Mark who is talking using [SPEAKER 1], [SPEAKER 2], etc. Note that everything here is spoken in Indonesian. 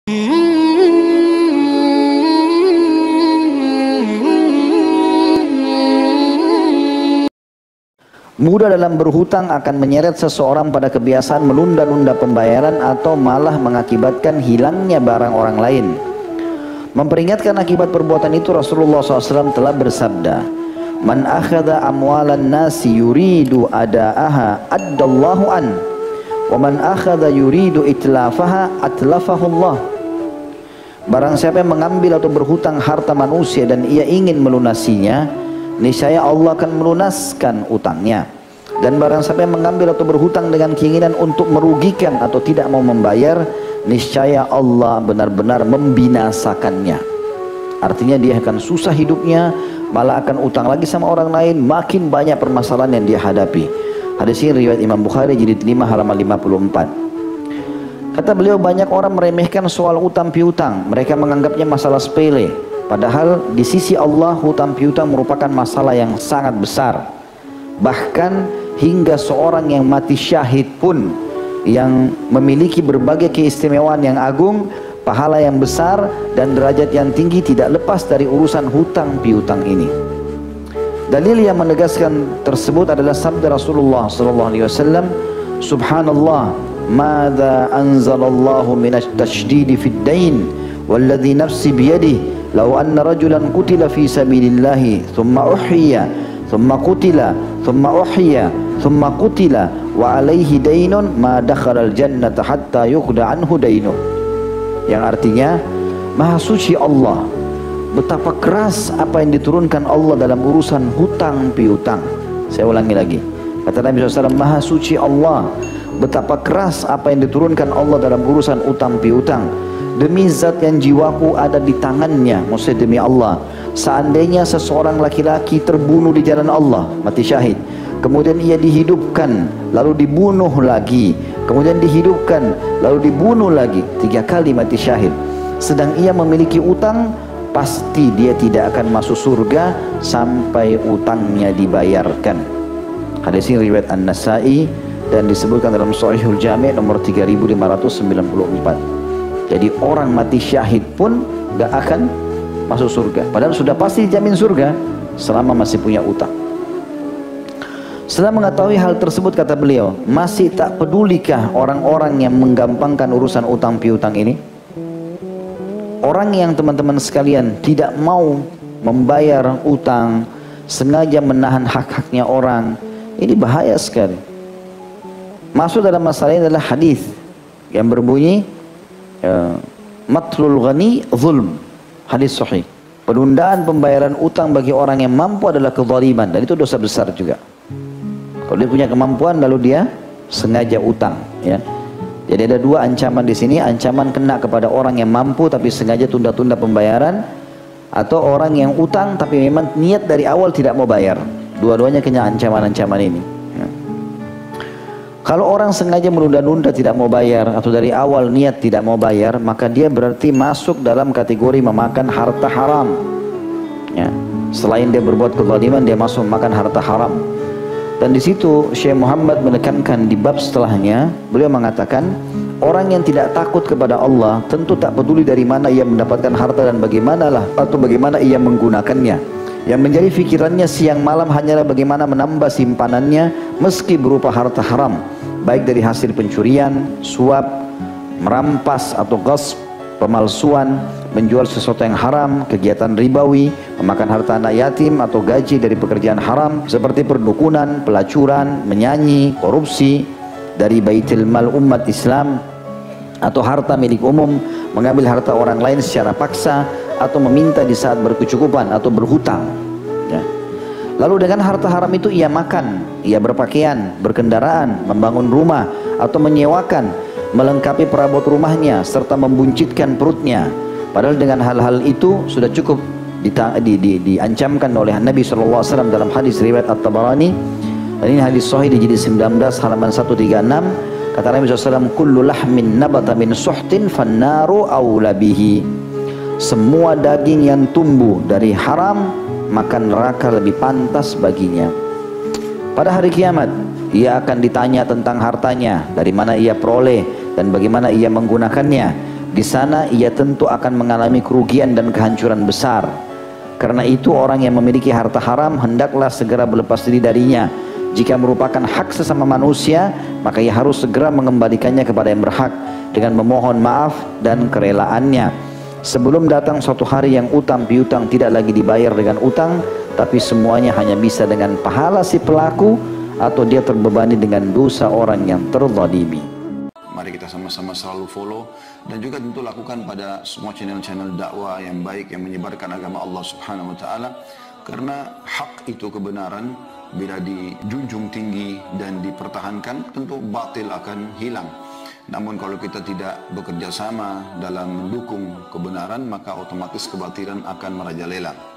[SPEAKER 1] Mudah dalam berhutang akan menyeret seseorang pada kebiasaan menunda-nunda pembayaran atau malah mengakibatkan hilangnya barang orang lain. Memperingatkan akibat perbuatan itu, Rasulullah SAW telah bersabda, "Man akhadha amwalan nasi yuridu ada'aha addallahu an, wa man akhadha yuridu itlafaha atlafahullah." Barang siapa yang mengambil atau berhutang harta manusia dan ia ingin melunasinya, niscaya Allah akan melunaskan utangnya. Dan barang siapa yang mengambil atau berhutang dengan keinginan untuk merugikan atau tidak mau membayar, niscaya Allah benar-benar membinasakannya. Artinya dia akan susah hidupnya, malah akan utang lagi sama orang lain, makin banyak permasalahan yang dia hadapi. Hadis ini riwayat Imam Bukhari jilid 5 halaman 54. Kata beliau, banyak orang meremehkan soal utang piutang. Mereka menganggapnya masalah sepele. Padahal di sisi Allah hutang piutang merupakan masalah yang sangat besar. Bahkan hingga seorang yang mati syahid pun yang memiliki berbagai keistimewaan yang agung, pahala yang besar dan derajat yang tinggi tidak lepas dari urusan hutang piutang ini. Dalil yang menegaskan tersebut adalah sabda Rasulullah SAW, "Subhanallah, madza anzalallahu minasy tasydidi fid dain, walladzi nafsi biyadihi, law anna rajulan qutila fi sabilillahi thumma uhyiya thumma qutila thumma uhyiya thumma qutila wa alaihi dainun ma dakhalal jannata hatta yuqda anhu dainu." Yang artinya, Maha Suci Allah, betapa keras apa yang diturunkan Allah dalam urusan hutang piutang. Saya ulangi lagi, kata Nabi SAW, Maha Suci Allah, betapa keras apa yang diturunkan Allah dalam urusan utang piutang. Demi zat yang jiwaku ada di tangannya, maksudnya demi Allah, seandainya seseorang laki-laki terbunuh di jalan Allah, mati syahid, kemudian ia dihidupkan lalu dibunuh lagi, kemudian dihidupkan lalu dibunuh lagi, 3 kali mati syahid, sedang ia memiliki utang, pasti dia tidak akan masuk surga sampai utangnya dibayarkan. Hadis ini riwayat An-Nasai dan disebutkan dalam Shahihul Jami' nomor 3594. Jadi orang mati syahid pun gak akan masuk surga, padahal sudah pasti dijamin surga selama masih punya utang. Setelah mengetahui hal tersebut, kata beliau, masih tak pedulikah orang-orang yang menggampangkan urusan utang piutang ini? Orang yang teman-teman sekalian tidak mau membayar utang, sengaja menahan hak-haknya orang, ini bahaya sekali. Masuk dalam masalah ini adalah hadis yang berbunyi, matlul ghani zulm, hadis sahih. Penundaan pembayaran utang bagi orang yang mampu adalah kezaliman, dan itu dosa besar juga. Kalau dia punya kemampuan lalu dia sengaja utang, ya. Jadi ada 2 ancaman di sini, ancaman kena kepada orang yang mampu tapi sengaja tunda-tunda pembayaran, atau orang yang utang tapi memang niat dari awal tidak mau bayar. Dua-duanya kena ancaman-ancaman ini. Kalau orang sengaja menunda-nunda tidak mau bayar atau dari awal niat tidak mau bayar, maka dia berarti masuk dalam kategori memakan harta haram. Ya. Selain dia berbuat kezaliman, dia masuk memakan harta haram. Dan di situ Syekh Muhammad menekankan di bab setelahnya, beliau mengatakan, orang yang tidak takut kepada Allah tentu tak peduli dari mana ia mendapatkan harta dan bagaimana ia menggunakannya. Yang menjadi pikirannya siang malam hanyalah bagaimana menambah simpanannya meski berupa harta haram, baik dari hasil pencurian, suap, merampas atau ghasb, pemalsuan, menjual sesuatu yang haram, kegiatan ribawi, memakan harta anak yatim atau gaji dari pekerjaan haram seperti perdukunan, pelacuran, menyanyi, korupsi dari baitul mal umat Islam, atau harta milik umum, mengambil harta orang lain secara paksa, atau meminta di saat berkecukupan atau berhutang, ya. Lalu dengan harta haram itu ia makan, ia berpakaian, berkendaraan, membangun rumah atau menyewakan, melengkapi perabot rumahnya serta membuncitkan perutnya. Padahal dengan hal-hal itu sudah cukup diancamkan oleh Nabi SAW dalam hadis riwayat At-Tabarani, dan ini hadis sahih di jilid 19 halaman 136. Kata Nabi SAW, kullu lahmin nabata min suhtin fannaru awla bihi. Semua daging yang tumbuh dari haram, maka neraka lebih pantas baginya. Pada hari kiamat, ia akan ditanya tentang hartanya, dari mana ia peroleh dan bagaimana ia menggunakannya. Di sana ia tentu akan mengalami kerugian dan kehancuran besar. Karena itu orang yang memiliki harta haram hendaklah segera berlepas diri darinya. Jika merupakan hak sesama manusia, maka ia harus segera mengembalikannya kepada yang berhak dengan memohon maaf dan kerelaannya. Sebelum datang suatu hari yang utang piutang tidak lagi dibayar dengan utang, tapi semuanya hanya bisa dengan pahala si pelaku, atau dia terbebani dengan dosa orang yang terzalimi.
[SPEAKER 2] Mari kita sama-sama selalu follow dan juga tentu lakukan pada semua channel-channel dakwah yang baik yang menyebarkan agama Allah Subhanahu wa taala, karena hak itu kebenaran bila dijunjung tinggi dan dipertahankan tentu batil akan hilang. Namun kalau kita tidak bekerja sama dalam mendukung kebenaran, maka otomatis kebatilan akan merajalela.